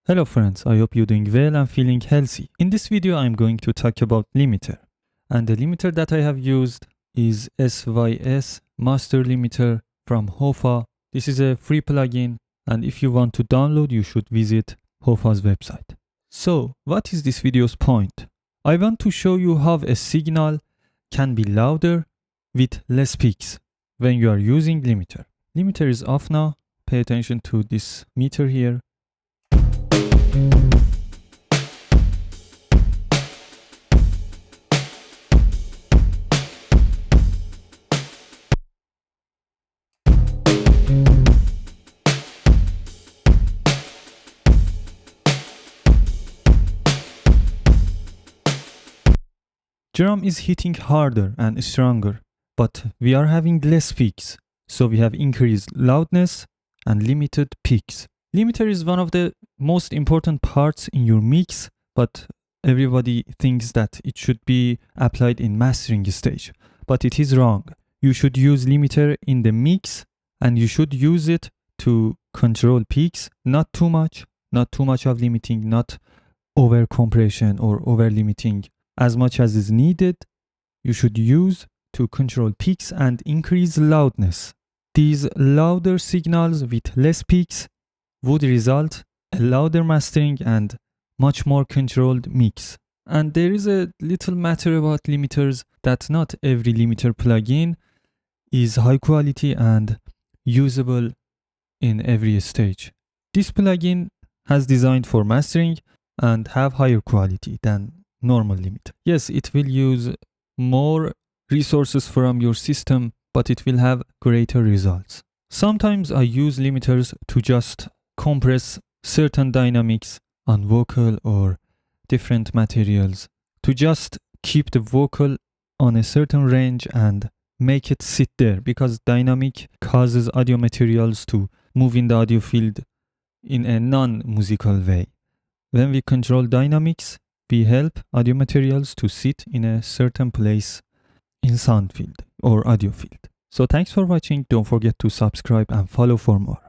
Hello friends, I hope you're doing well and feeling healthy. In this video I'm going to talk about limiter. And the limiter that I have used is SYS Master Limiter from HOFA. This is a free plugin, and if you want to download you should visit HOFA's website. So what is this video's point? I want to show you how a signal can be louder with less peaks when you are using limiter. Limiter is off now. Pay attention to this meter here. Drum is hitting harder and stronger, but we are having less peaks, so we have increased loudness and limited peaks. Limiter is one of the most important parts in your mix, but everybody thinks that it should be applied in mastering stage, but it is wrong. You should use limiter in the mix, and you should use it to control peaks, not too much of limiting, not over compression or over limiting. As much as is needed, you should use to control peaks and increase loudness. These louder signals with less peaks would result a louder mastering and much more controlled mix. And there is a little matter about limiters that not every limiter plugin is high quality and usable in every stage. This plugin has designed for mastering and have higher quality than normal limiter. Yes, it will use more resources from your system, but it will have greater results. Sometimes I use limiters to just compress certain dynamics on vocal or different materials, to just keep the vocal on a certain range and make it sit there, because dynamic causes audio materials to move in the audio field in a non-musical way. When we control dynamics, we help audio materials to sit in a certain place in sound field or audio field. So thanks for watching. Don't forget to subscribe and follow for more.